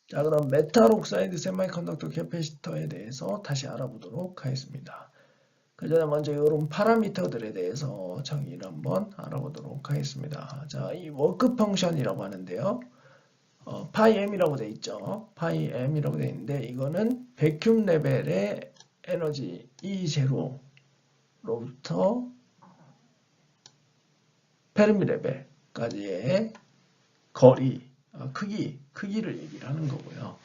자, 그럼 메탈 옥사이드 세미컨덕터 캐패시터에 대해서 다시 알아보도록 하겠습니다. 그 전에 먼저 이런 파라미터들에 대해서 정의를 한번 알아보도록 하겠습니다. 자, 이 워크 펑션이라고 하는데요. 파이 m이라고 되어 있죠. 파이 m이라고 되어 있는데 이거는 백큐ම් 레벨의 에너지 E0로부터 페르미 레벨까지의 거리, 크기를 얘기를 하는 거고요.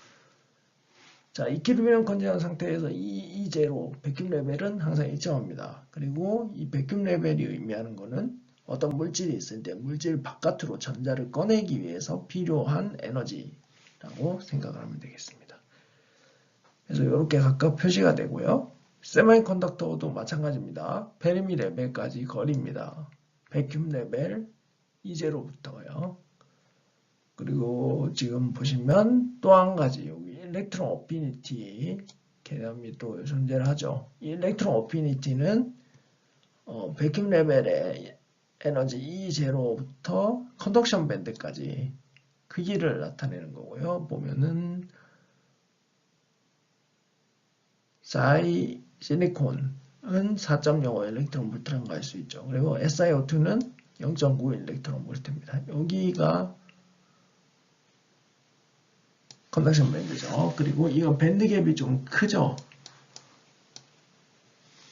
자, 이퀴리brium 컨디션 상태에서 이 E0 백큐ම් 레벨은 항상 일정합니다. 그리고 이 백큐ම් 레벨이 의미하는 거는 어떤 물질이 있을 때 물질 바깥으로 전자를 꺼내기 위해서 필요한 에너지라고 생각을 하면 되겠습니다. 그래서 이렇게 각각 표시가 되고요. 세미컨덕터도 마찬가지입니다. 페르미 레벨까지 거리입니다. 백큐ම් 레벨 E0부터요. 그리고 지금 보시면 또 한 가지 여기 일렉트론 어피니티 개념이 또 존재를 하죠. 이 일렉트론 어피니티는 백큐ම් 레벨의 에너지 E0부터 컨덕션 밴드까지 크기를 나타내는 거고요. 보면은 실리콘은 4.05 일렉트론 볼트라고 할 수 있죠. 그리고 SiO2는 0.9 일렉트론 볼트입니다. 여기가 컨덕션 밴드죠. 그리고 이거 밴드 갭이 좀 크죠.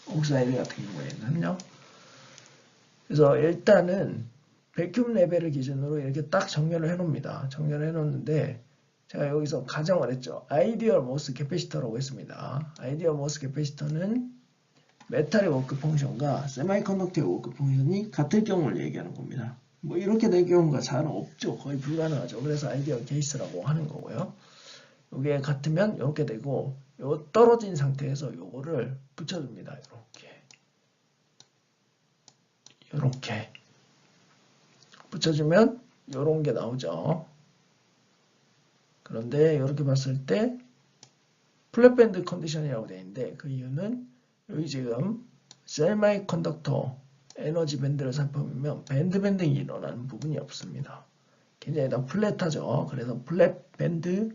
옥사이드 같은 경우에는요. 그래서 일단은 백큐ම් 레벨을 기준으로 이렇게 딱 정렬을 해놓습니다. 정렬을 해놓는데 제가 여기서 가정을 했죠. 아이디얼 모스 캐패시터라고 했습니다. 아이디얼 모스 캐패시터는 메탈의 워크 펑션과 세미컨덕터의 워크 펑션이 같을 경우를 얘기하는 겁니다. 뭐 이렇게 될 경우가 잘 없죠. 거의 불가능하죠. 그래서 아이디얼 케이스라고 하는 거고요. 이게 같으면 이렇게 되고 요 떨어진 상태에서 요거를 붙여줍니다. 이렇게 붙여주면 요런 게 나오죠. 그런데 이렇게 봤을 때 플랫밴드 컨디션이라고 되어 있는데 그 이유는 여기 지금 세미컨덕터 에너지 밴드를 살펴보면 밴드 밴딩이 일어나는 부분이 없습니다. 굉장히 다 플랫하죠. 그래서 플랫밴드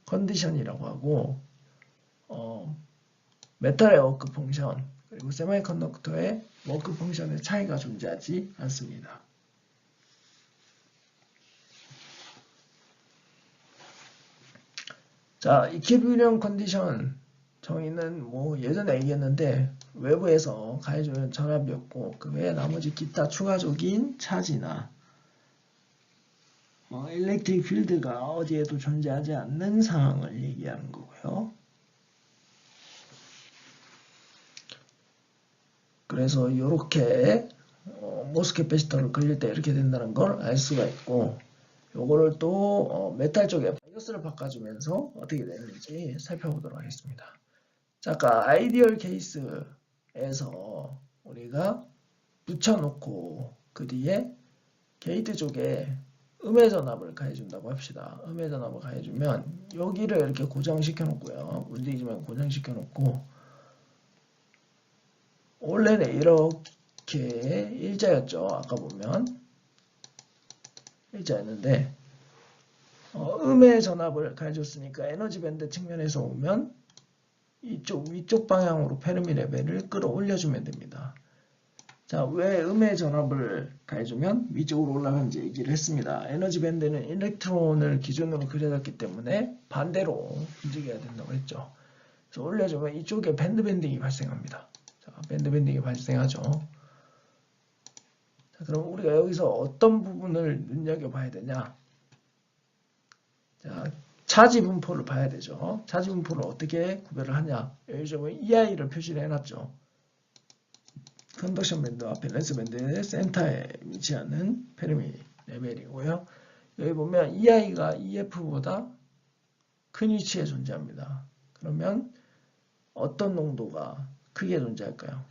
컨디션이라고 하고 메탈의 워크 펑션 그리고 세미컨덕터의 워크 펑션의 차이가 존재하지 않습니다. 자, 이퀴리brium 컨디션 정의는 뭐 예전에 얘기했는데 외부에서 가해주는 전압이었고 그 외에 나머지 기타 추가적인 차지나 일렉트릭 필드가 어디에도 존재하지 않는 상황을 얘기하는 거고요. 그래서 이렇게 모스 캐패시터를 그릴 때 이렇게 된다는 걸 알 수가 있고 요거를 또 메탈 쪽에 바이오스를 바꿔주면서 어떻게 되는지 살펴보도록 하겠습니다. 자, 아까 아이디얼 케이스에서 우리가 붙여놓고 그 뒤에 게이트 쪽에 음의 전압을 가해준다고 합시다. 음의 전압을 가해주면 여기를 이렇게 고정시켜 놓고요. 움직이지만 고정시켜 놓고 원래는 이렇게 일자였죠. 아까 보면 일자였는데 음의 전압을 가해줬으니까 에너지 밴드 측면에서 오면 이쪽 위쪽 방향으로 페르미 레벨을 끌어올려주면 됩니다. 자, 왜 음의 전압을 가해주면 위쪽으로 올라가는지 얘기를 했습니다. 에너지 밴드는 일렉트론을 기준으로 그려졌기 때문에 반대로 움직여야 된다고 했죠. 그래서 올려주면 이쪽에 밴드 밴딩이 발생합니다. 자, 밴드 밴딩이 발생하죠. 자, 그럼 우리가 여기서 어떤 부분을 눈여겨봐야 되냐? 자, 차지 분포를 봐야 되죠. 차지 분포를 어떻게 구별을 하냐? 여기 좀 EI를 표시를 해놨죠. 컨덕션 밴드와 밸런스 밴드의 센터에 위치하는 페르미 레벨이고요. 여기 보면 EI가 EF보다 큰 위치에 존재합니다. 그러면 어떤 농도가 크게 존재할까요?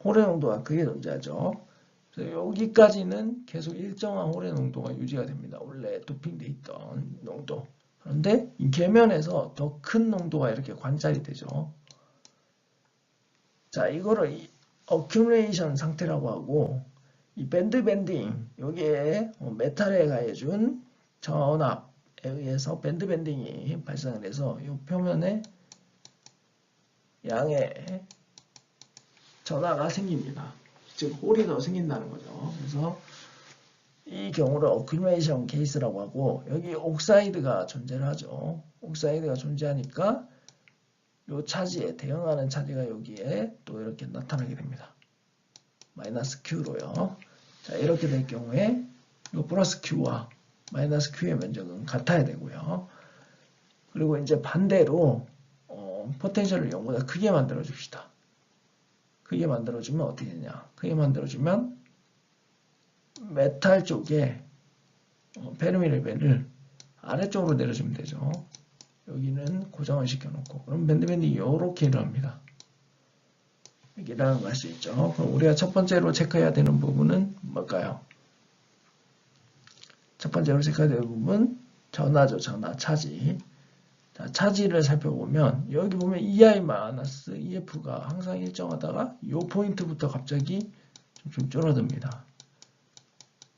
호레 농도가 크게 존재하죠. 그래서 여기까지는 계속 일정한 호레 농도가 유지가 됩니다. 원래 도핑돼 있던 농도. 그런데 이 계면에서 더 큰 농도가 이렇게 관찰이 되죠. 자, 이거를 어큐뮬레이션 상태라고 하고 이 밴드 밴딩 여기에 메탈에 가해준 전압 의해서 밴드 밴딩이 발생을 해서 이 표면에 양의 전하가 생깁니다. 즉 홀이 더 생긴다는 거죠. 그래서 이 경우를 어큐메이션 케이스라고 하고, 여기 옥사이드가 존재를 하죠. 옥사이드가 존재하니까 이 차지에 대응하는 차지가 여기에 또 이렇게 나타나게 됩니다. 마이너스 Q로요. 자, 이렇게 될 경우에 이 플러스 Q와 마이너스 Q의 면적은 같아야 되고요. 그리고 이제 반대로 포텐셜을 0보다 크게 만들어 줍시다. 크게 만들어주면 어떻게 되냐? 크게 만들어주면 메탈 쪽에 페르미 레벨을 아래쪽으로 내려주면 되죠. 여기는 고정을 시켜놓고, 그럼 밴드밴딩이 이렇게 일어납니다. 이렇게 일어나는 걸 알 수 있죠. 그럼 우리가 첫 번째로 체크해야 되는 부분은 뭘까요? 첫 번째로 체크해야 되는 부분은 전하죠. 전하, 차지. 자, 차지를 살펴보면 여기 보면 EI-EF가 항상 일정하다가 이 포인트부터 갑자기 좀 줄어듭니다.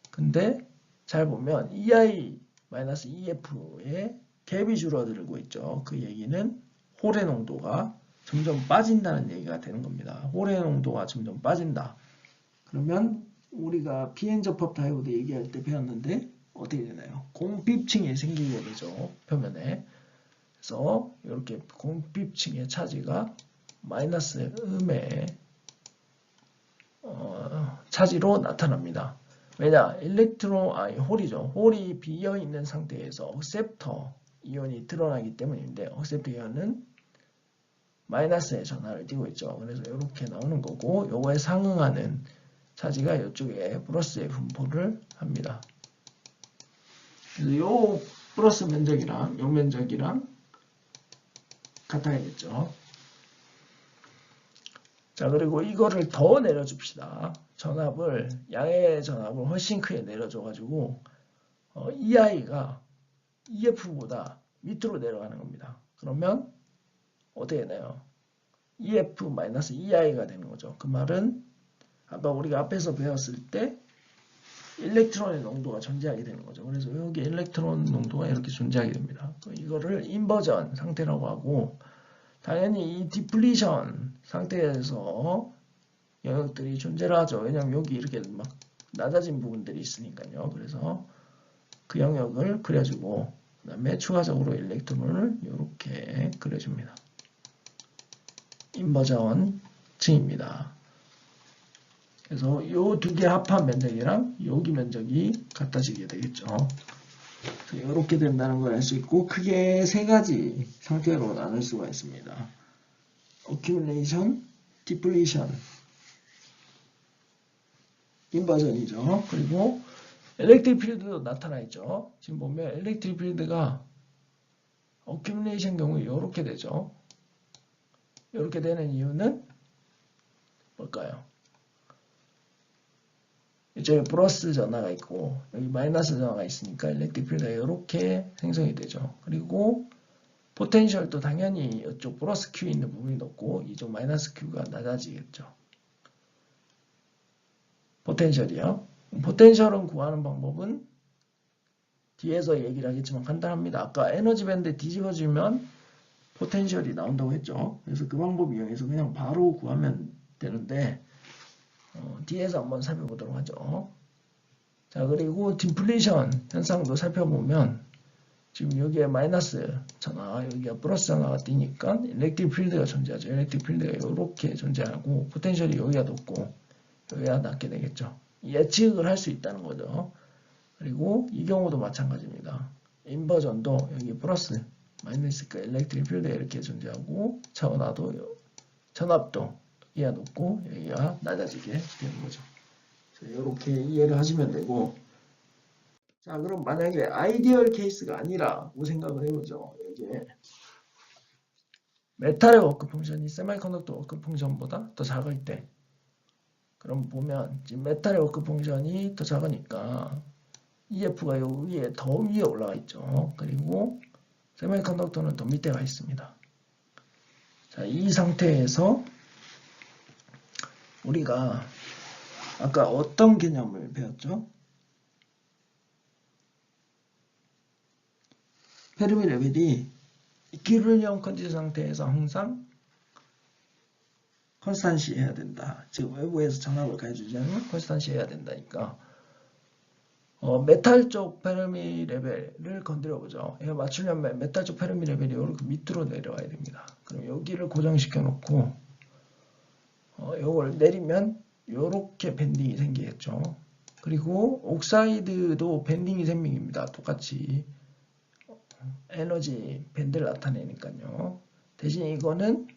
근데 잘 보면 EI-EF의 갭이 줄어들고 있죠. 그 얘기는 홀의 농도가 점점 빠진다는 얘기가 되는 겁니다. 홀의 농도가 점점 빠진다. 그러면 우리가 PN 접합 다이오드 얘기할 때 배웠는데 어떻게 되나요? 공핍층이 생기게 되죠. 표면에. 그래서 이렇게 공핍층의 차지가 마이너스 음의 차지로 나타납니다. 왜냐? 홀이죠. 홀이 비어 있는 상태에서 억셉터 이온이 드러나기 때문인데, 억셉터 이온은 마이너스의 전하를 띄고 있죠. 그래서 이렇게 나오는 거고, 요거에 상응하는 차지가 이쪽에 플러스의 분포를 합니다. 그래서 요 플러스 면적이랑 요 면적이랑 같아야겠죠. 자, 그리고 이거를 더 내려줍시다. 전압을, 양의 전압을 훨씬 크게 내려줘가지고 EI가 EF보다 밑으로 내려가는 겁니다. 그러면 어떻게 되나요? EF-EI가 되는 거죠. 그 말은 아까 우리가 앞에서 배웠을 때 일렉트론의 농도가 존재하게 되는 거죠. 그래서 여기 일렉트론 농도가 이렇게 존재하게 됩니다. 이거를 인버전 상태라고 하고, 당연히 이 디플리션 상태에서 영역들이 존재를 하죠. 왜냐하면 여기 이렇게 막 낮아진 부분들이 있으니까요. 그래서 그 영역을 그려주고, 그 다음에 추가적으로 일렉트론을 이렇게 그려줍니다. 인버전 층입니다. 그래서 이 두 개 합한 면적이랑 여기 면적이 같아지게 되겠죠. 이렇게 된다는 걸 알 수 있고, 크게 세 가지 상태로 나눌 수가 있습니다. accumulation, depletion, 인버전이죠. 그리고 엘렉트릭 필드도 나타나 있죠. 지금 보면 엘렉트릭 필드가 accumulation 경우에 이렇게 되죠. 이렇게 되는 이유는 뭘까요? 이쪽에 플러스 전하가 있고 여기 마이너스 전하가 있으니까 일렉트릭 필드가 이렇게 생성이 되죠. 그리고 포텐셜도 당연히 이쪽 플러스 Q 있는 부분이 높고 이쪽 마이너스 Q가 낮아지겠죠. 포텐셜이요. 포텐셜은 구하는 방법은 뒤에서 얘기를 하겠지만 간단합니다. 아까 에너지 밴드 뒤집어주면 포텐셜이 나온다고 했죠. 그래서 그 방법 이용해서 그냥 바로 구하면 되는데 뒤에서 한번 살펴보도록 하죠. 자, 그리고 디플리션 현상도 살펴보면 지금 여기에 마이너스 전화, 여기가 플러스 전화가 뜨니까 일렉트릭 필드가 존재하죠. 일렉트릭 필드가 이렇게 존재하고 포텐셜이 여기가 높고 여기가 낮게 되겠죠. 예측을 할 수 있다는 거죠. 그리고 이 경우도 마찬가지입니다. 인버전도 여기 플러스 마이너스가 일렉트릭 필드가 이렇게 존재하고 전압도 여기가 높고 여기가 낮아지게 되는 거죠. 이렇게 이해를 하시면 되고, 자, 그럼 만약에 아이디얼 케이스가 아니라고 생각을 해보죠. 이게 메탈의 워크 펑션이 세미컨덕터 워크 펑션보다 더 작을 때, 그럼 보면 지금 메탈의 워크 펑션이 더 작으니까 EF가 여기 위에 더 위에 올라가 있죠. 그리고 세미컨덕터는 더 밑에 가 있습니다. 자, 이 상태에서 우리가 아까 어떤 개념을 배웠죠? 페르미 레벨이 이퀴리brium 컨디션 상태에서 항상 컨스탄시 해야 된다. 즉 외부에서 전압을 가해주지 않으면 컨스탄시 해야 된다니까. 메탈 쪽 페르미 레벨을 건드려 보죠. 이거 맞추려면 메탈 쪽 페르미 레벨이 이렇게 밑으로 내려와야 됩니다. 그럼 여기를 고정시켜 놓고 이걸 내리면 이렇게 밴딩이 생기겠죠. 그리고 옥사이드도 밴딩이 생깁니다. 똑같이 에너지 밴드를 나타내니까요. 대신 이거는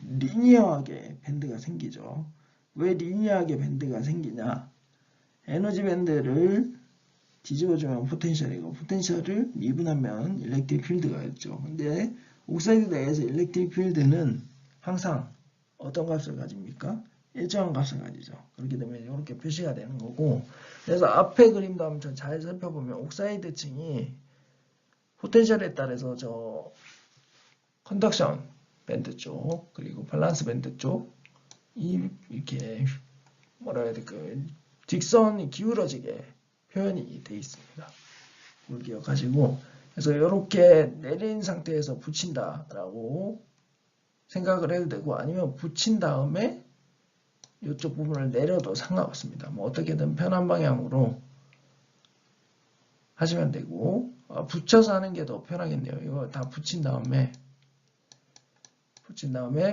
리니어하게 밴드가 생기죠. 왜 리니어하게 밴드가 생기냐? 에너지 밴드를 뒤집어주면 포텐셜이고 포텐셜을 미분하면 일렉트릭 필드가 있죠. 근데 옥사이드 내에서 일렉트릭 필드는 항상 어떤 값을 가집니까? 일정한 값을 가지죠. 그렇기 때문에 이렇게 표시가 되는 거고, 그래서 앞에 그림도 한번 잘 살펴보면 옥사이드 층이 포텐셜에 따라서 저 컨덕션 밴드 쪽 그리고 밸런스 밴드 쪽 이렇게 뭐라 해야 될까요? 직선이 기울어지게 표현이 되어 있습니다. 그걸 기억하시고, 그래서 이렇게 내린 상태에서 붙인다라고 생각을 해도 되고, 아니면 붙인 다음에 이쪽 부분을 내려도 상관없습니다. 뭐 어떻게든 편한 방향으로 하시면 되고, 붙여서 하는 게 더 편하겠네요. 이거 다 붙인 다음에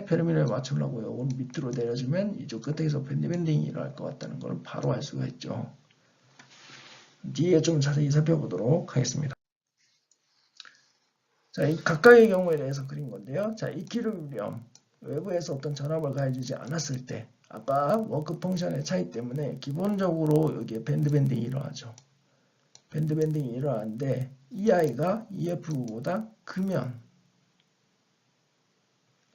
페르미를 맞추려고 이걸 밑으로 내려주면 이쪽 끝에서 밴딩이 일어날 것 같다는 걸 바로 알 수가 있죠. 뒤에 좀 자세히 살펴보도록 하겠습니다. 자, 이 각각의 경우에 대해서 그린 건데요. 자, 이퀴리brium 외부에서 어떤 전압을 가해주지 않았을 때 아까 워크 펑션의 차이 때문에 기본적으로 여기에 밴딩이 일어나죠. 밴딩이 일어나는데 EI가 EF보다 크면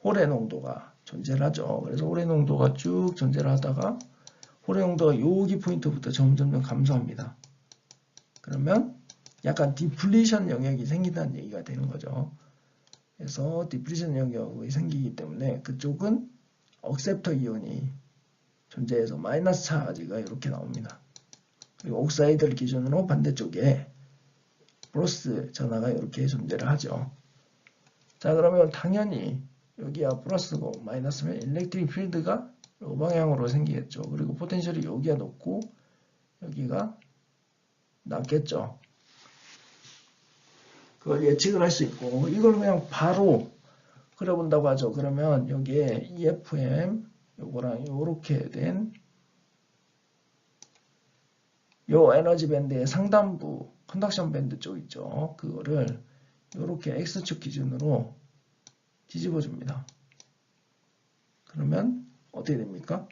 홀의 농도가 존재를 하죠. 그래서 홀의 농도가 쭉 존재를 하다가 홀의 농도가 여기 포인트부터 점점 감소합니다. 그러면 약간 디플리션 영역이 생긴다는 얘기가 되는 거죠. 그래서 디플리션 영역이 생기기 때문에 그쪽은 억셉터 이온이 존재해서 마이너스 차지가 이렇게 나옵니다. 그리고 옥사이드를 기준으로 반대쪽에 플러스 전하가 이렇게 존재를 하죠. 자, 그러면 당연히 여기가 플러스고 마이너스면 일렉트릭 필드가 이 방향으로 생기겠죠. 그리고 포텐셜이 여기가 높고 여기가 낮겠죠. 그걸 예측을 할 수 있고, 이걸 그냥 바로 그려본다고 하죠. 그러면 여기에 EFM 요거랑 요렇게 된 요 에너지 밴드의 상단부 컨덕션 밴드 쪽 있죠. 그거를 요렇게 X축 기준으로 뒤집어 줍니다. 그러면 어떻게 됩니까?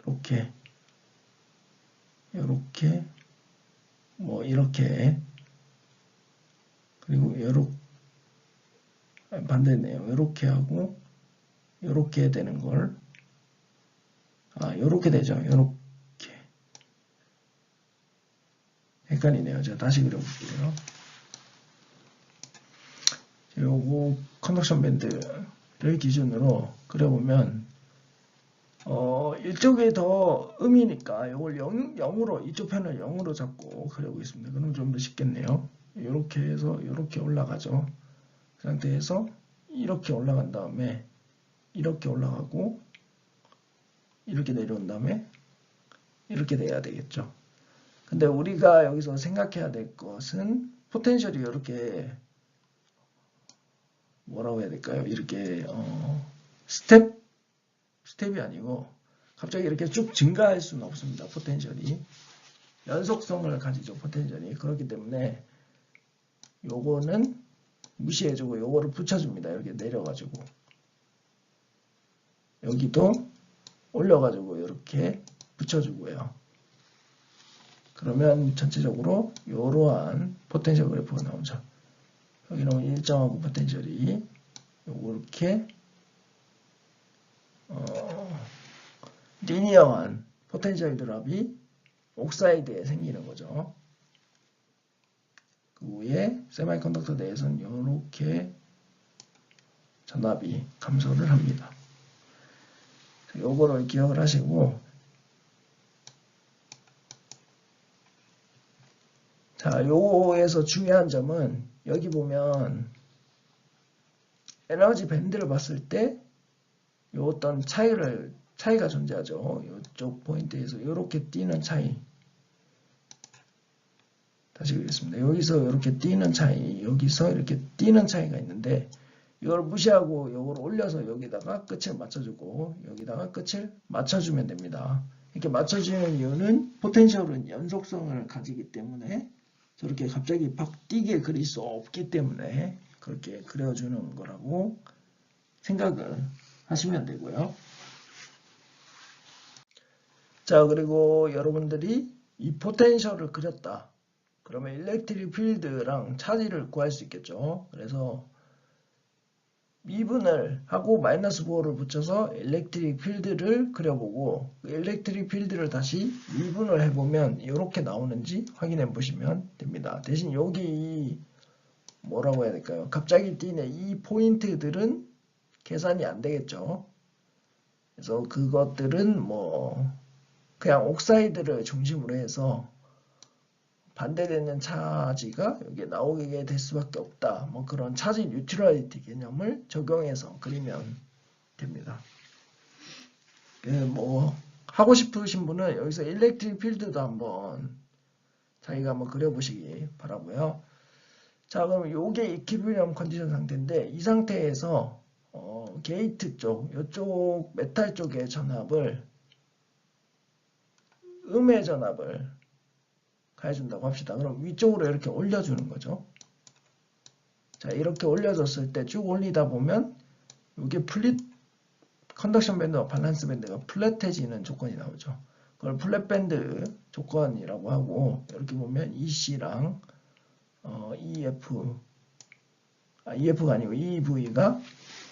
이렇게 뭐 이렇게 그리고 요렇게 반대네요. 이렇게 하고 이렇게 되는 걸 이렇게 되죠. 이렇게 헷갈리네요. 제가 다시 그려볼게요. 요거 컨덕션 밴드를 기준으로 그려보면 이쪽이 더 음이니까 이걸 0으로 이쪽 편을 0으로 잡고 그려보겠습니다. 그럼 좀 더 쉽겠네요. 이렇게 해서 이렇게 올라가죠. 그 상태에서 이렇게 올라간 다음에 이렇게 올라가고 이렇게 내려온 다음에 이렇게 돼야 되겠죠. 근데 우리가 여기서 생각해야 될 것은 포텐셜이 이렇게 뭐라고 해야 될까요? 이렇게 스텝이 아니고 갑자기 이렇게 쭉 증가할 수는 없습니다. 포텐셜이 연속성을 가지죠. 포텐셜이. 그렇기 때문에 요거는 무시해주고 요거를 붙여줍니다. 이렇게 내려가지고 여기도 올려가지고 이렇게 붙여주고요. 그러면 전체적으로 이러한 포텐셜 그래프가 나오죠. 여기는 일정하고 포텐셜이 이렇게 리니어한 포텐셜 드랍이 옥사이드에 생기는 거죠. 그 후에 세미컨덕터 내에서는 이렇게 전압이 감소를 합니다. 요거를 기억을 하시고 자, 요거에서 중요한 점은 여기 보면 에너지 밴드를 봤을 때 요 어떤 차이가 존재하죠. 이쪽 포인트에서 이렇게 뛰는 차이. 다시 그리겠습니다. 여기서 이렇게 뛰는 차이, 여기서 이렇게 뛰는 차이가 있는데 이걸 무시하고 이걸 올려서 여기다가 끝을 맞춰주고 여기다가 끝을 맞춰주면 됩니다. 이렇게 맞춰주는 이유는 포텐셜은 연속성을 가지기 때문에 저렇게 갑자기 팍 뛰게 그릴 수 없기 때문에 그렇게 그려주는 거라고 생각을 하시면 되고요. 자, 그리고 여러분들이 이 포텐셜을 그렸다. 그러면 일렉트릭 필드랑 차지를 구할 수 있겠죠. 그래서 미분을 하고 마이너스 5를 붙여서 일렉트릭 필드를 그려보고 그 일렉트릭 필드를 다시 미분을 해보면 이렇게 나오는지 확인해 보시면 됩니다. 대신 여기 뭐라고 해야 될까요? 갑자기 뛰는 이 포인트들은 계산이 안 되겠죠. 그래서 그것들은 뭐 그냥 옥사이드를 중심으로 해서 반대되는 차지가 여기에 나오게 될 수밖에 없다. 뭐 그런 차지 뉴트럴리티 개념을 적용해서 그리면 됩니다. 뭐 하고 싶으신 분은 여기서 일렉트릭 필드도 한번 자기가 한번 그려보시기 바라고요. 자, 그럼 요게 이퀴리bri엄 컨디션 상태인데 이 상태에서 게이트 쪽, 이쪽 메탈 쪽의 전압을 음의 전압을 가해준다고 합시다. 그럼 위쪽으로 이렇게 올려주는 거죠. 자, 이렇게 올려줬을 때 쭉 올리다 보면 이게 컨덕션 밴드와 밸런스 밴드가 플랫해지는 조건이 나오죠. 그걸 플랫 밴드 조건이라고 하고 이렇게 보면 EC랑 EF가 아니고 EV가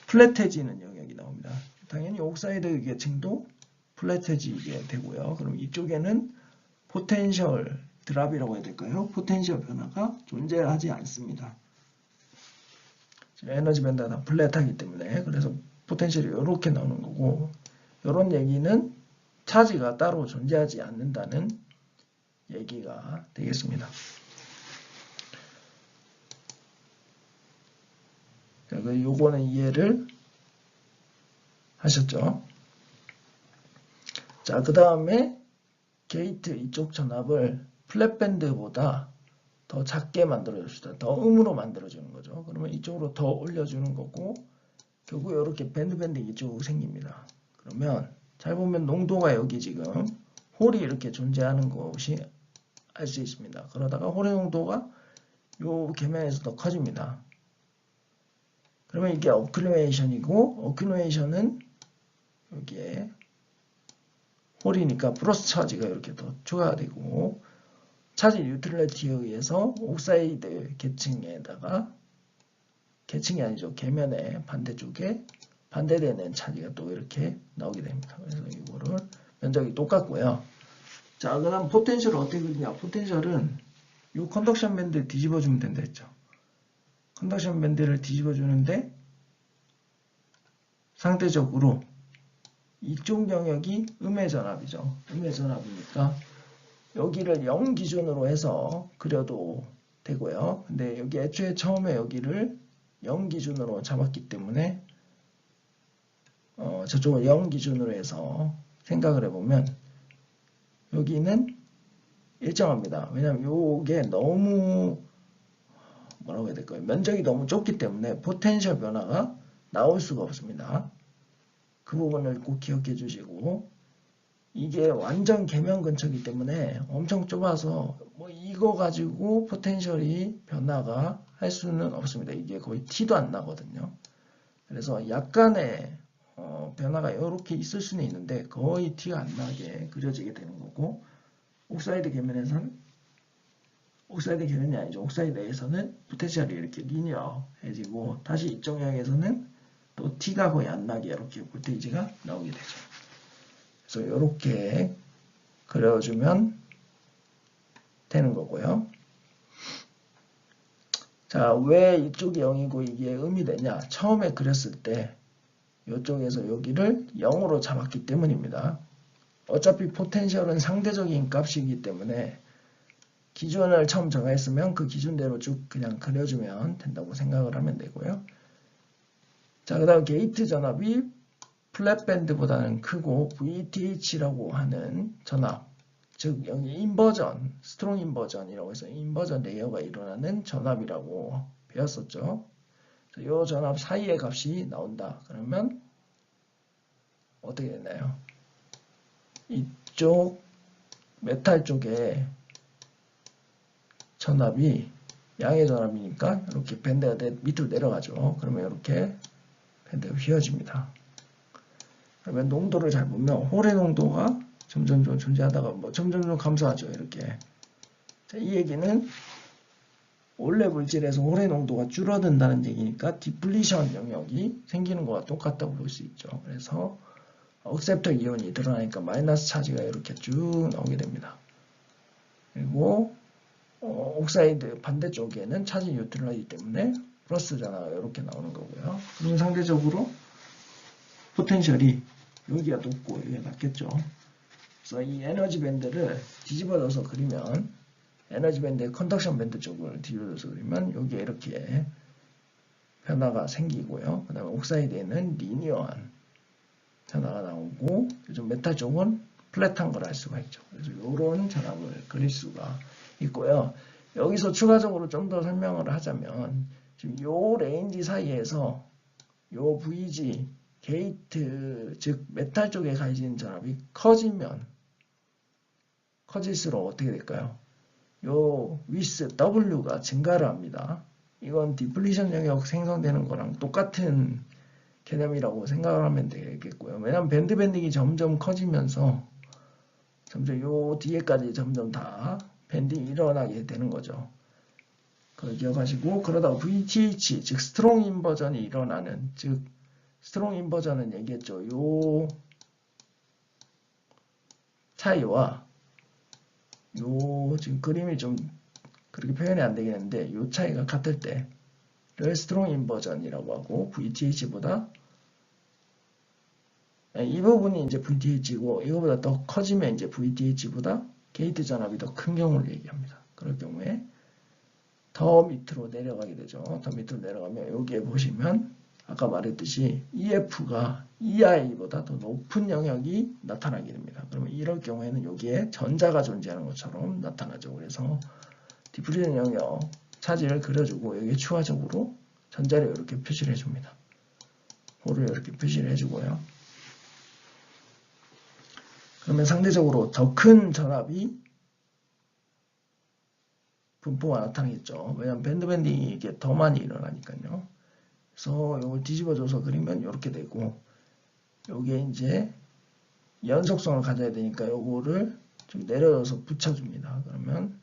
플랫해지는 영역이 나옵니다. 당연히 옥사이드 계층도 플랫해지게 되고요. 그럼 이쪽에는 포텐셜 드랍이라고 해야 될까요? 포텐셜 변화가 존재하지 않습니다. 에너지 밴드가 다 플랫하기 때문에 그래서 포텐셜이 이렇게 나오는 거고 이런 얘기는 차지가 따로 존재하지 않는다는 얘기가 되겠습니다. 자, 요거는 이해를 하셨죠? 자, 그 다음에 게이트 이쪽 전압을 플랫밴드보다 더 작게 만들어줍시다. 더 음으로 만들어주는 거죠. 그러면 이쪽으로 더 올려주는 거고 결국 이렇게 밴드 이쪽 생깁니다. 그러면 잘 보면 농도가 여기 지금 홀이 이렇게 존재하는 것이 알 수 있습니다. 그러다가 홀의 농도가 요 계면에서 더 커집니다. 그러면 이게 어큐무레이션이고 어큐무레이션은 여기에 홀이니까 플러스 차지가 이렇게 더 추가가 되고 차지 뉴트럴리티에 의해서 옥사이드 계층에다가 계층이 아니죠. 계면의 반대쪽에 반대되는 차지가 또 이렇게 나오게 됩니다. 그래서 이거를 면적이 똑같고요. 자, 그다음 포텐셜을 어떻게 그리냐? 포텐셜은 이 컨덕션 밴드 뒤집어주면 된다 했죠. 컨덕션 밴드를 뒤집어주는데 상대적으로 이쪽 영역이 음의 전압이죠. 음의 전압이니까 여기를 0 기준으로 해서 그려도 되고요. 근데 여기 애초에 처음에 여기를 0 기준으로 잡았기 때문에 저쪽을 0 기준으로 해서 생각을 해보면 여기는 일정합니다. 왜냐하면 이게 너무 뭐라고 해야 될까요? 면적이 너무 좁기 때문에 포텐셜 변화가 나올 수가 없습니다. 그 부분을 꼭 기억해 주시고 이게 완전 계면 근처이기 때문에 엄청 좁아서 뭐 이거 가지고 포텐셜이 변화가 할 수는 없습니다. 이게 거의 티도 안 나거든요. 그래서 약간의 변화가 이렇게 있을 수는 있는데 거의 티가 안 나게 그려지게 되는 거고 옥사이드 계면에서는 옥사이드 계면이 아니죠. 옥사이드 내에서는 포텐셜이 이렇게 리니어해지고 다시 이쪽 영역에서는 또 티가 거의 안 나게 이렇게 볼테이지가 나오게 되죠. 그래서 이렇게 그려주면 되는 거고요. 자, 왜 이쪽이 0이고 이게 음이 되냐? 처음에 그렸을 때 이쪽에서 여기를 0으로 잡았기 때문입니다. 어차피 포텐셜은 상대적인 값이기 때문에 기준을 처음 정했으면 그 기준대로 쭉 그냥 그려주면 된다고 생각을 하면 되고요. 자, 그 다음 게이트 전압이 플랫밴드보다는 크고 VTH라고 하는 전압, 즉 여기 인버전, 스트롱 인버전이라고 해서 인버전 레이어가 일어나는 전압이라고 배웠었죠. 이 전압 사이의 값이 나온다. 그러면 어떻게 되나요? 이쪽 메탈 쪽에 전압이 양의 전압이니까 이렇게 밴드가 밑으로 내려가죠. 그러면 이렇게 밴드가 휘어집니다. 그러면 농도를 잘 보면 홀의 농도가 점점 존재하다가 뭐 점점 감소하죠. 이렇게. 자, 이 얘기는 원래 물질에서 홀의 농도가 줄어든다는 얘기니까 디플리션 영역이 생기는 것과 똑같다고 볼 수 있죠. 그래서 억셉터 이온이 드러나니까 마이너스 차지가 이렇게 쭉 나오게 됩니다. 그리고 옥사이드 반대쪽에는 차지 뉴트럴이기 때문에 플러스 전화가 이렇게 나오는 거고요. 그럼 상대적으로 포텐셜이 여기가 높고 여기가 낮겠죠. 그래서 이 에너지 밴드를 뒤집어져서 그리면 에너지 밴드의 컨덕션 밴드 쪽을 뒤집어져서 그리면 여기에 이렇게 변화가 생기고요. 그 다음에 옥사이드에는 리니어한 전화가 나오고 요즘 메탈 쪽은 플랫한 걸 알 수가 있죠. 그래서 이런 전압을 그릴 수가 있고요. 여기서 추가적으로 좀 더 설명을 하자면 지금 요 레인지 사이에서 요 VG 게이트 즉 메탈 쪽에 가해지는 전압이 커질수록 어떻게 될까요? 요 위스 W가 증가를 합니다. 이건 디플리션 영역 생성되는 거랑 똑같은 개념이라고 생각을 하면 되겠고요. 왜냐하면 밴드 밴딩이 점점 커지면서 점점 요 뒤에까지 점점 다 밴딩이 일어나게 되는 거죠. 그걸 기억하시고 그러다가 VTH 즉 스트롱 인버전이 일어나는 즉 스트롱 인버전은 얘기했죠. 요 차이와 요 지금 그림이 좀 그렇게 표현이 안 되겠는데 요 차이가 같을 때를 스트롱 인버전이라고 하고 VTH보다 이 부분이 이제 VTH고 이거보다 더 커지면 이제 VTH보다 게이트 전압이 더 큰 경우를 얘기합니다. 그럴 경우에 더 밑으로 내려가게 되죠. 더 밑으로 내려가면 여기에 보시면 아까 말했듯이 EF가 EI보다 더 높은 영역이 나타나게 됩니다. 그러면 이럴 경우에는 여기에 전자가 존재하는 것처럼 나타나죠. 그래서 디플리션 영역 차지를 그려주고 여기에 추가적으로 전자를 이렇게 표시를 해줍니다. 홀을 이렇게 표시를 해주고요. 그러면 상대적으로 더 큰 전압이 분포가 나타나겠죠. 왜냐하면 밴드 밴딩이 이게 더 많이 일어나니까요. 그래서 이걸 뒤집어줘서 그리면 이렇게 되고 여기에 이제 연속성을 가져야 되니까 요거를 좀 내려줘서 붙여줍니다. 그러면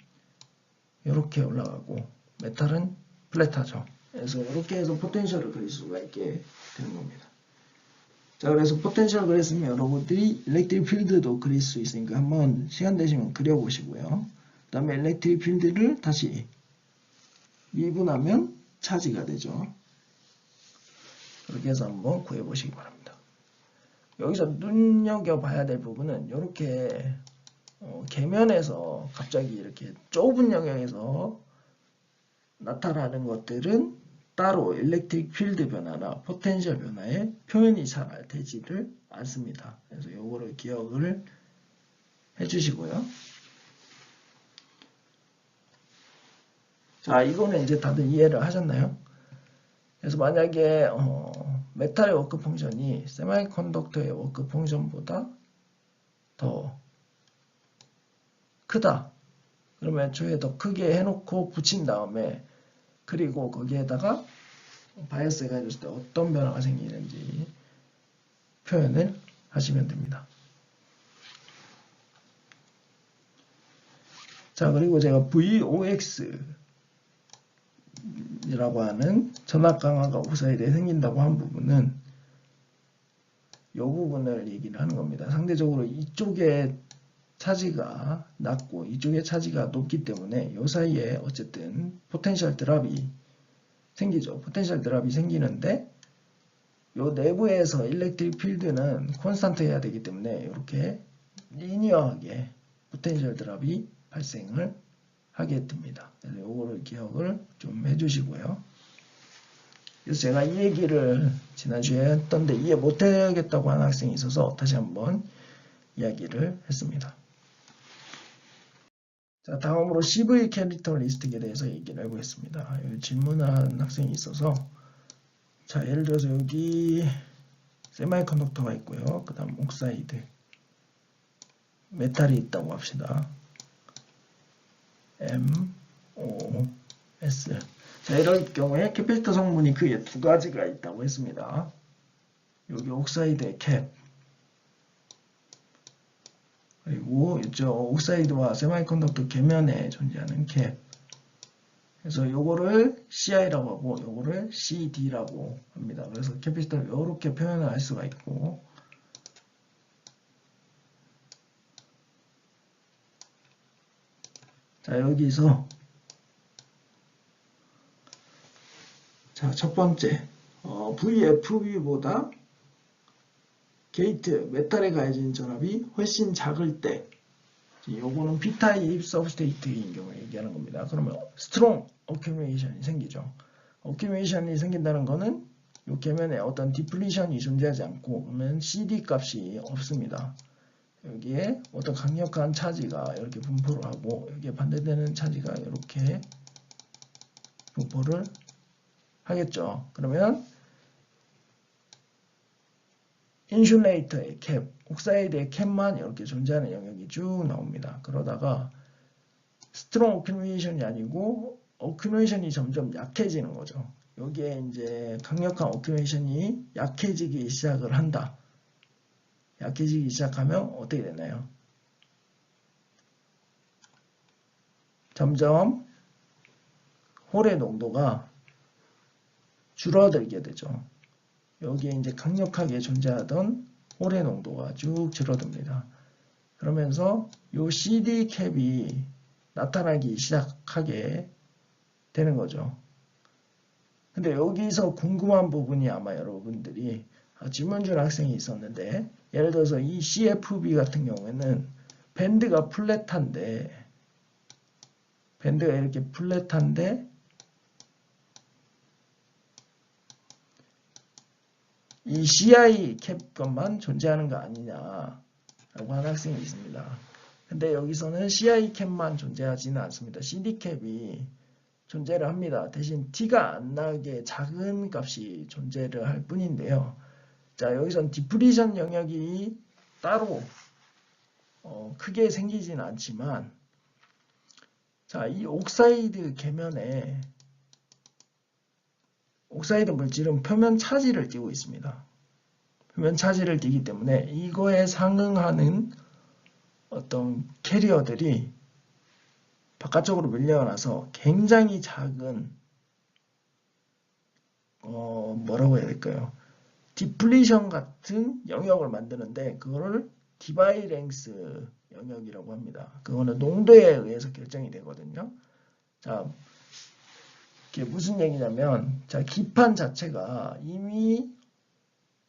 이렇게 올라가고 메탈은 플랫하죠. 그래서 이렇게 해서 포텐셜을 그릴 수가 있게 되는 겁니다. 자, 그래서 포텐셜을 그렸으면 여러분들이 일렉트릭 필드도 그릴 수 있으니까 한번 시간 되시면 그려보시고요. 그 다음에 일렉트릭 필드를 다시 미분하면 차지가 되죠. 그렇게 해서 한번 구해보시기 바랍니다. 여기서 눈여겨봐야 될 부분은 이렇게 계면에서 갑자기 이렇게 좁은 영역에서 나타나는 것들은 따로 일렉트릭 필드 변화나 포텐셜 변화에 표현이 잘 되지를 않습니다. 그래서 요거를 기억을 해주시고요. 자, 이거는 이제 다들 이해를 하셨나요? 그래서 만약에 메탈의 워크 펑션이 세미컨덕터의 워크 펑션보다 더 크다. 그러면 애초에 더 크게 해놓고 붙인 다음에 그리고 거기에다가 바이어스 해가지고 때 어떤 변화가 생기는지 표현을 하시면 됩니다. 자, 그리고 제가 VOX 이라고 하는 전압 강화가 옥사이드에 생긴다고 한 부분은 이 부분을 얘기를 하는 겁니다. 상대적으로 이쪽에 차지가 낮고 이쪽에 차지가 높기 때문에 이 사이에 어쨌든 포텐셜 드랍이 생기죠. 포텐셜 드랍이 생기는데 이 내부에서 일렉트릭 필드는 콘스탄트 해야 되기 때문에 이렇게 리니어하게 포텐셜 드랍이 발생을 하게 됩니다. 그래서 요거를 기억을 좀 해주시고요. 그래서 제가 이 얘기를 지난주에 했던데 이해 못하겠다고 하는 학생이 있어서 다시 한번 이야기를 했습니다. 자, 다음으로 CV 캐릭터 리스트에 대해서 얘기를 해보겠습니다. 여기 질문한 학생이 있어서 자, 예를 들어서 여기 세마이컨덕터가 있고요. 그 다음 옥사이드, 메탈이 있다고 합시다. M, O, S. 자, 이럴 경우에 캐피시터 성분이 크게 두 가지가 있다고 했습니다. 여기 옥사이드의 캡, 그리고 이쪽 옥사이드와 세마이컨덕터 계면에 존재하는 캡. 그래서 요거를 CI라고 하고 요거를 CD라고 합니다. 그래서 캐피시터를 이렇게 표현을 할 수가 있고, 자, 여기서 자, 첫 번째 VFB보다 게이트 메탈에 가해진 전압이 훨씬 작을 때, 요거는 P타입 서브스테이트인 경우에 얘기하는 겁니다. 그러면 스트롱 어큐뮬레이션이 생기죠. 어큐뮬레이션이 생긴다는 거는 요 계면에 어떤 디플리션이 존재하지 않고, 그러면 CD 값이 없습니다. 여기에 어떤 강력한 차지가 이렇게 분포를 하고, 여기에 반대되는 차지가 이렇게 분포를 하겠죠. 그러면 인슐레이터의 캡, 옥사이드의 캡만 이렇게 존재하는 영역이 쭉 나옵니다. 그러다가 스트롱 어큐뮬레이션이 아니고 어큐뮬레이션이 점점 약해지는 거죠. 여기에 이제 강력한 어큐뮬레이션이 약해지기 시작을 한다. 약해지기 시작하면 어떻게 되나요? 점점 홀의 농도가 줄어들게 되죠. 여기에 이제 강력하게 존재하던 홀의 농도가 쭉 줄어듭니다. 그러면서 요 CD 캡이 나타나기 시작하게 되는 거죠. 근데 여기서 궁금한 부분이 아마 여러분들이 질문 준 학생이 있었는데, 예를 들어서 이 CFB 같은 경우에는 밴드가 플랫한데, 밴드가 이렇게 플랫한데 이 CI 캡 것만 존재하는 거 아니냐라고 하는 학생이 있습니다. 근데 여기서는 CI 캡만 존재하지는 않습니다. CD 캡이 존재를 합니다. 대신 티가 안 나게 작은 값이 존재를 할 뿐인데요. 자, 여기선 디플리션 영역이 따로 크게 생기지는 않지만, 자, 이 옥사이드 계면에 옥사이드 물질은 표면 차지를 띠고 있습니다. 표면 차지를 띠기 때문에 이거에 상응하는 어떤 캐리어들이 바깥쪽으로 밀려나서 굉장히 작은 뭐라고 해야 될까요? 디플리션 같은 영역을 만드는데 그거를 디바이랭스 영역이라고 합니다. 그거는 농도에 의해서 결정이 되거든요. 자, 이게 무슨 얘기냐면, 자, 기판 자체가 이미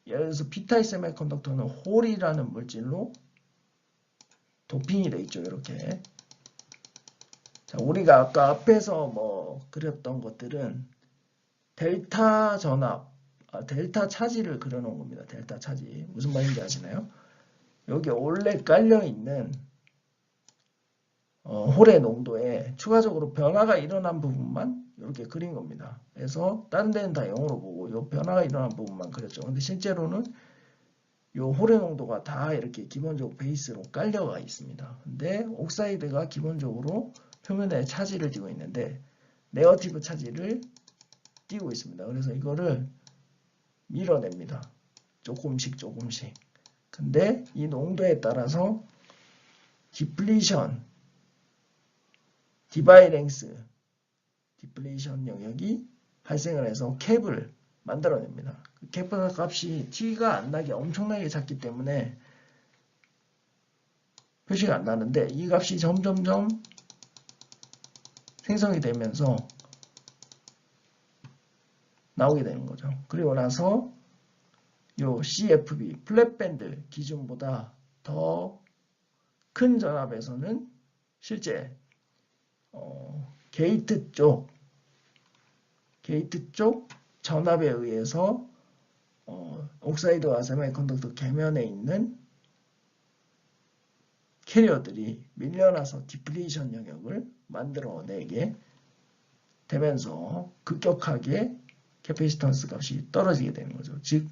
예를 들어서 P타입 세미컨덕터는 홀이라는 물질로 도핑이 되어 있죠. 이렇게. 자, 우리가 아까 앞에서 뭐 그렸던 것들은 델타 전압, 델타 차지를 그려놓은 겁니다. 델타 차지. 무슨 말인지 아시나요? 여기 원래 깔려있는 홀의 농도에 추가적으로 변화가 일어난 부분만 이렇게 그린 겁니다. 그래서 다른 데는 다 0으로 보고 이 변화가 일어난 부분만 그렸죠. 근데 실제로는 이 홀의 농도가 다 이렇게 기본적으로 베이스로 깔려가 있습니다. 근데 옥사이드가 기본적으로 표면에 차지를 띠고 있는데 네거티브 차지를 띠고 있습니다. 그래서 이거를 밀어냅니다. 조금씩 조금씩. 근데 이 농도에 따라서 디플리션, 디바이랭스, 디플레이션 영역이 발생을 해서 캡을 만들어냅니다. 캡 값이 티가 안 나게 엄청나게 작기 때문에 표시가 안 나는데 이 값이 점점점 생성이 되면서 나오게 되는 거죠. 그리고 나서 요 CFB 플랫밴드 기준보다 더 큰 전압에서는 실제 게이트 쪽 전압에 의해서 옥사이드와 세미컨덕터 계면에 있는 캐리어들이 밀려나서 디플리션 영역을 만들어내게 되면서 급격하게 캐패시턴스 값이 떨어지게 되는 거죠. 즉,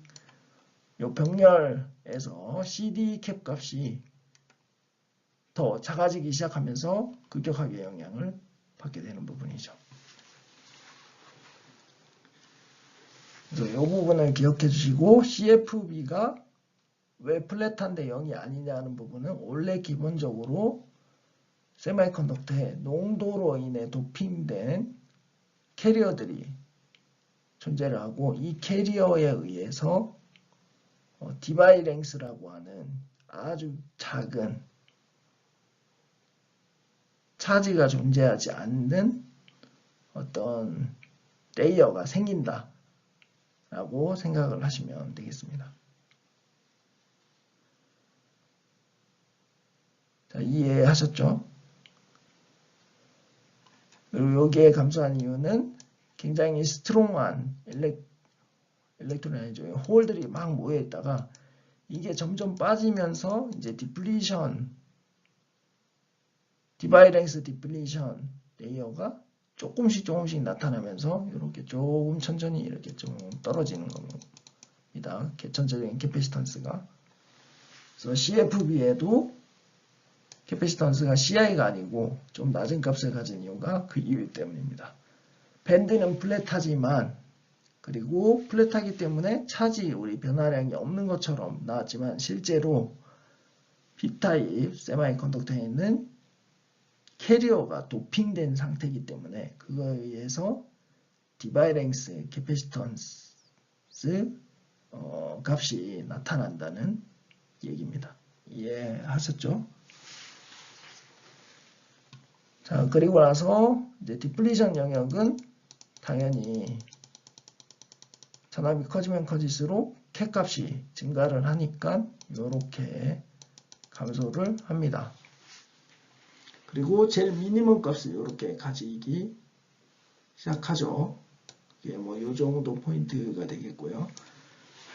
이 병렬에서 CD 캡 값이 더 작아지기 시작하면서 급격하게 영향을 받게 되는 부분이죠. 그래서 이 부분을 기억해 주시고 CFB가 왜 플랫한데 0이 아니냐는 부분은 원래 기본적으로 세미컨덕터의 농도로 인해 도핑된 캐리어들이 존재를 하고 이 캐리어에 의해서 디바이랭스라고 하는 아주 작은 차지가 존재하지 않는 어떤 레이어가 생긴다 라고 생각을 하시면 되겠습니다. 자, 이해하셨죠? 그리고 여기에 감소한 이유는 굉장히 스트롱한 일렉트론이 아니죠. 홀들이 막 모여 있다가 이게 점점 빠지면서 이제 디바이랭스 디플리션 레이어가 조금씩 나타나면서 이렇게 조금 천천히 이렇게 좀 떨어지는 겁니다. 전체적인 캐패시턴스가. 그래서 CFB에도 캐패시턴스가 CI가 아니고 좀 낮은 값을 가진 이유가 그 이유 때문입니다. 밴드는 플랫하지만 그리고 플랫하기 때문에 차지 우리 변화량이 없는 것처럼 나왔지만 실제로 P타입 세미컨덕터에 있는 캐리어가 도핑된 상태이기 때문에 그거에 의해서 디바이랭스 캐패시턴스 값이 나타난다는 얘기입니다. 이해하셨죠? 자, 그리고 나서 이제 디플리션 영역은 당연히 전압이 커지면 커질수록 캣 값이 증가를 하니까 이렇게 감소를 합니다. 그리고 제일 미니멈 값을 이렇게 가지기 시작하죠. 이게 뭐 요 정도 포인트가 되겠고요.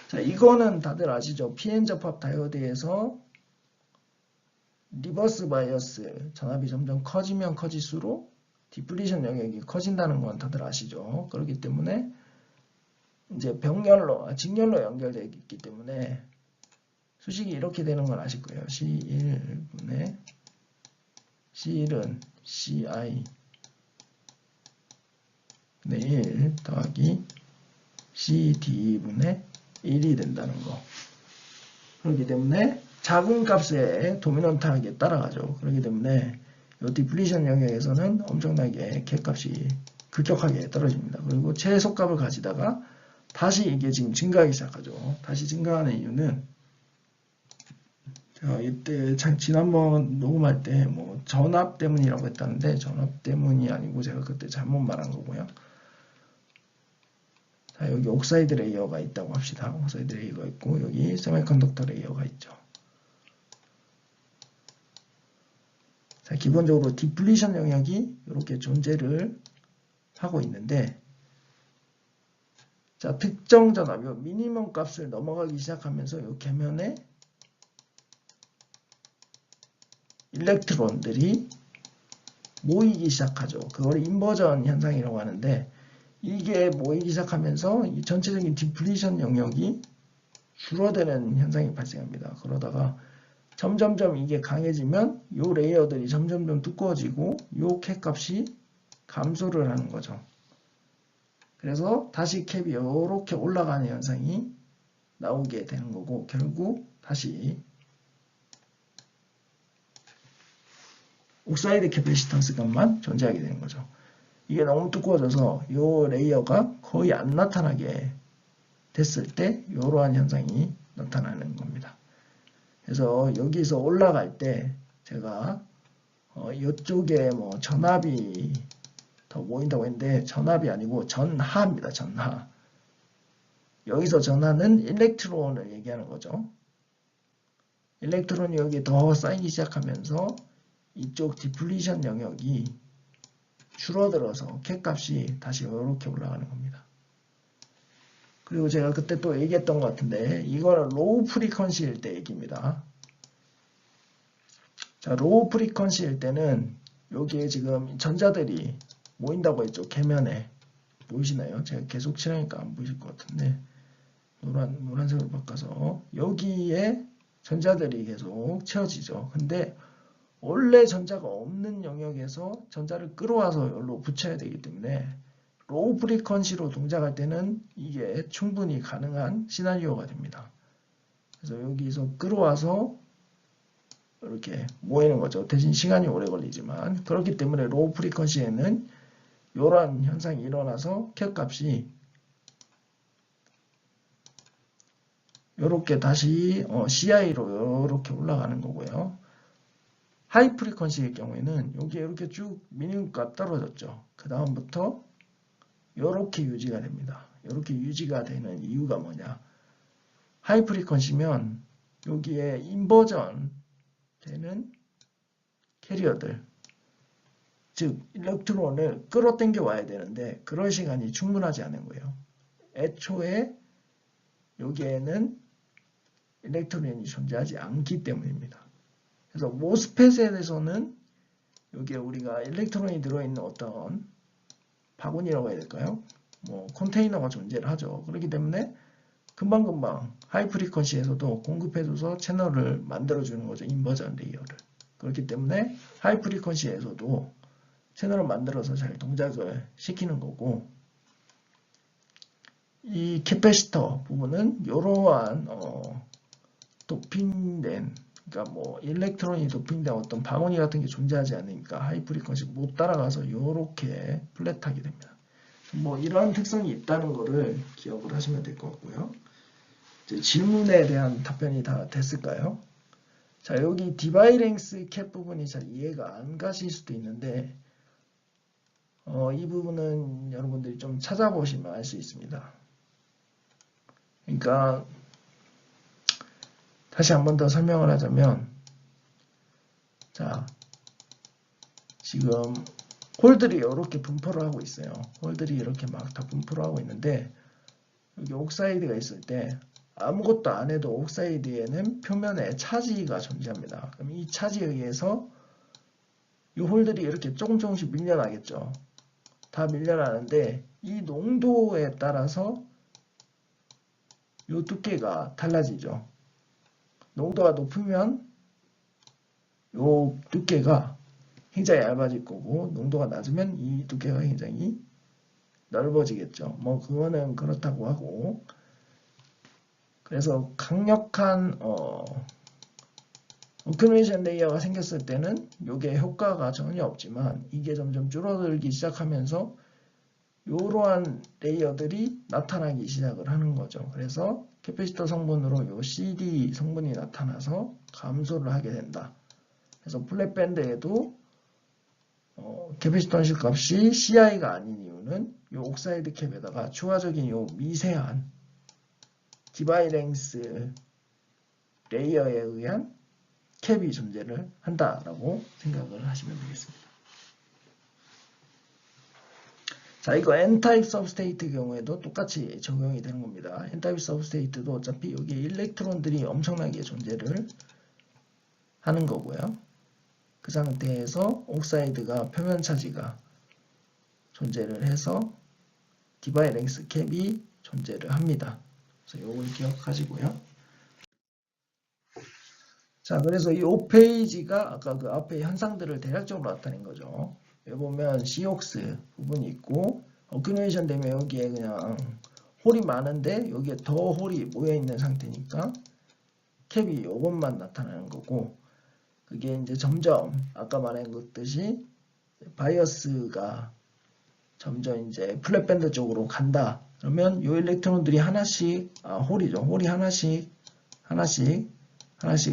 자, 이거는 다들 아시죠? PN 접합 다이오드에서 리버스 바이어스 전압이 점점 커지면 커질수록 디플리션 영역이 커진다는 건 다들 아시죠? 그렇기 때문에 이제 직렬로 연결되어 있기 때문에 수식이 이렇게 되는 건 아실 거예요. C1분의 C1은 CI 분의 1 더하기 CD분의 1이 된다는 거. 그렇기 때문에 작은 값에 도미넌트하게 따라가죠. 그렇기 때문에 이 디플리션 영역에서는 엄청나게 캣값이 급격하게 떨어집니다. 그리고 최소값을 가지다가 다시 이게 지금 증가하기 시작하죠. 다시 증가하는 이유는 제가 이때 지난번 녹음할 때 뭐 전압 때문이라고 했다는데 전압 때문이 아니고 제가 그때 잘못 말한 거고요. 자, 여기 옥사이드 레이어가 있다고 합시다. 옥사이드 레이어가 있고 여기 세미컨덕터 레이어가 있죠. 자, 기본적으로 디플리션 영역이 이렇게 존재를 하고 있는데 자, 특정 전압, 요 미니멈 값을 넘어가기 시작하면서 요 계면에 일렉트론들이 모이기 시작하죠. 그걸 인버전 현상이라고 하는데 이게 모이기 시작하면서 이 전체적인 디플리션 영역이 줄어드는 현상이 발생합니다. 그러다가 점점점 이게 강해지면 요 레이어들이 점점점 두꺼워지고 요 캡 값이 감소를 하는 거죠. 그래서 다시 캡이 이렇게 올라가는 현상이 나오게 되는 거고 결국 다시 옥사이드 캐패시턴스 값만 존재하게 되는 거죠. 이게 너무 두꺼워져서 이 레이어가 거의 안 나타나게 됐을 때 이러한 현상이 나타나는 겁니다. 그래서 여기서 올라갈 때 제가 이쪽에 뭐 전압이 더 모인다고 했는데 전압이 아니고 전하입니다. 전하. 여기서 전하는 일렉트론을 얘기하는 거죠. 일렉트론이 여기 더 쌓이기 시작하면서 이쪽 디플리션 영역이 줄어들어서 캡 값이 다시 이렇게 올라가는 겁니다. 그리고 제가 그때 또 얘기했던 것 같은데 이거는 로우 프리퀀시일 때 얘기입니다. 자, 로우 프리퀀시일 때는 여기에 지금 전자들이 모인다고 했죠. 계면에 보이시나요? 제가 계속 칠하니까 안 보이실 것 같은데 노란색으로 바꿔서 여기에 전자들이 계속 채워지죠. 근데 원래 전자가 없는 영역에서 전자를 끌어와서 여기로 붙여야 되기 때문에 로우 프리퀀시로 동작할 때는 이게 충분히 가능한 시나리오가 됩니다. 그래서 여기서 끌어와서 이렇게 모이는 거죠. 대신 시간이 오래 걸리지만 그렇기 때문에 로우 프리퀀시에는 이러한 현상이 일어나서 캡 값이 이렇게 다시 CI로 이렇게 올라가는 거고요. 하이 프리퀀시일 경우에는 여기에 이렇게 쭉 미니멈값 떨어졌죠. 그 다음부터 이렇게 유지가 됩니다. 이렇게 유지가 되는 이유가 뭐냐? 하이 프리퀀시면 여기에 인버전 되는 캐리어들, 즉 일렉트론을 끌어당겨 와야 되는데 그럴 시간이 충분하지 않은 거예요. 애초에 여기에는 일렉트론이 존재하지 않기 때문입니다. 그래서 모스펫에 대해서는 여기에 우리가 일렉트론이 들어있는 어떤 바구니라고 해야 될까요? 뭐 컨테이너가 존재를 하죠. 그렇기 때문에 금방금방 하이 프리퀀시에서도 공급해줘서 채널을 만들어주는 거죠. 인버전 레이어를. 그렇기 때문에 하이 프리퀀시에서도 채널을 만들어서 잘 동작을 시키는 거고 이 캐패시터 부분은 이러한 도핑된 그러니까 뭐 일렉트론이 도핑된 어떤 바구니 같은 게 존재하지 않으니까 하이 프리퀀시 못 따라가서 이렇게 플랫하게 됩니다. 뭐 이러한 특성이 있다는 거를 기억을 하시면 될 것 같고요. 이제 질문에 대한 답변이 다 됐을까요? 자, 여기 디바이랭스 캡 부분이 잘 이해가 안 가실 수도 있는데 이 부분은 여러분들이 좀 찾아보시면 알 수 있습니다. 그러니까 다시 한 번 더 설명을 하자면 자, 지금 홀들이 이렇게 분포를 하고 있어요. 홀들이 이렇게 막 다 분포를 하고 있는데 여기 옥사이드가 있을 때 아무것도 안 해도 옥사이드에는 표면에 차지가 존재합니다. 그럼 이 차지에 의해서 이 홀들이 이렇게 조금씩 밀려나겠죠. 다 밀려나는데 이 농도에 따라서 이 두께가 달라지죠. 농도가 높으면 이 두께가 굉장히 얇아질 거고 농도가 낮으면 이 두께가 굉장히 넓어지겠죠. 뭐 그거는 그렇다고 하고 그래서 강력한 오크루에이션 레이어가 생겼을 때는 이게 효과가 전혀 없지만 이게 점점 줄어들기 시작하면서 이러한 레이어들이 나타나기 시작을 하는 거죠. 그래서 캐패시터 성분으로 이 CD 성분이 나타나서 감소를 하게 된다. 그래서 플랫밴드에도 캐패시턴실 값이 CI가 아닌 이유는 이 옥사이드 캡에다가 추가적인 이 미세한 디바이랭스 레이어에 의한 캡이 존재를 한다라고 생각을 하시면 되겠습니다. 자, 이거 N-타입 서브스테이트 경우에도 똑같이 적용이 되는 겁니다. N-타입 서브스테이트도 어차피 여기에 일렉트론들이 엄청나게 존재를 하는 거고요. 그 상태에서 옥사이드가 표면 차지가 존재를 해서 디바이랭스 캡이 존재를 합니다. 그래서 이걸 기억하시고요. 자, 그래서 이 5페이지가 아까 그 앞에 현상들을 대략적으로 나타낸 거죠. 여기 보면 COX 부분이 있고 어큐레이션 되면 여기에 그냥 홀이 많은데 여기에 더 홀이 모여있는 상태니까 캡이 이것만 나타나는 거고 그게 이제 점점 아까 말한 것듯이 바이어스가 점점 이제 플랫밴드 쪽으로 간다. 그러면 이 일렉트론들이 하나씩 홀이죠. 홀이 하나씩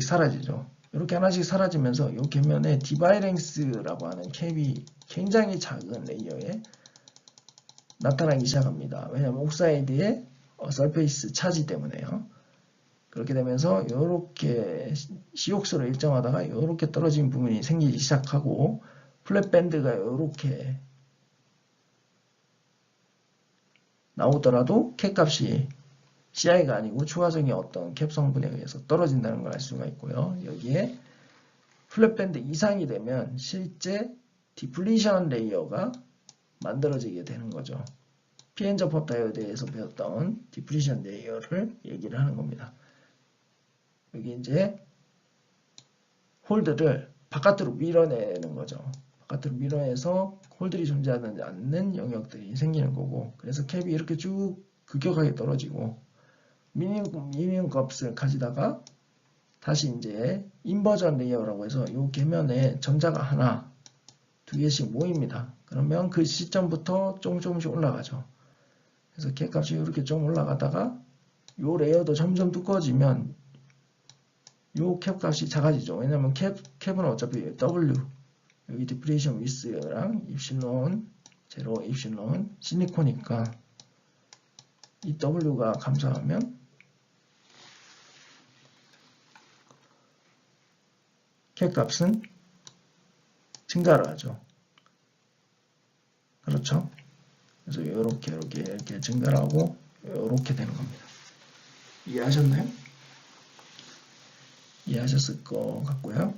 사라지죠. 이렇게 하나씩 사라지면서 이 궤면에 디바이랭스라고 하는 캡이 굉장히 작은 레이어에 나타나기 시작합니다. 왜냐하면 옥사이드의 설페이스 차지 때문에요. 그렇게 되면서 이렇게 COX로 일정하다가 이렇게 떨어진 부분이 생기기 시작하고 플랫밴드가 이렇게 나오더라도 캡 값이 CI가 아니고 추가적인 어떤 캡 성분에 의해서 떨어진다는 걸 알 수가 있고요. 여기에 플랫밴드 이상이 되면 실제 디플리션 레이어가 만들어지게 되는 거죠. 피엔저법 다이오드에서 배웠던 디플리션 레이어를 얘기를 하는 겁니다. 여기 이제 홀드를 바깥으로 밀어내는 거죠. 바깥으로 밀어내서 홀들이 존재하지 않는 영역들이 생기는 거고, 그래서 캡이 이렇게 쭉 급격하게 떨어지고 미니멈 값을 가지다가 다시 이제 인버전 레이어라고 해서 이 계면에 전자가 하나, 두 개씩 모입니다. 그러면 그 시점부터 조금씩 올라가죠. 그래서 캡 값이 이렇게 좀 올라가다가 이 레이어도 점점 두꺼워지면 이 캡 값이 작아지죠. 왜냐면 캡은 어차피 W, 여기 디프레이션 위스랑 입실론, 제로 입실론, 실리콘이니까 이 W가 감소하면 캡 값은 증가를 하죠. 그렇죠? 그래서 이렇게 증가를 하고 이렇게 되는 겁니다. 이해하셨나요? 이해하셨을 것 같고요.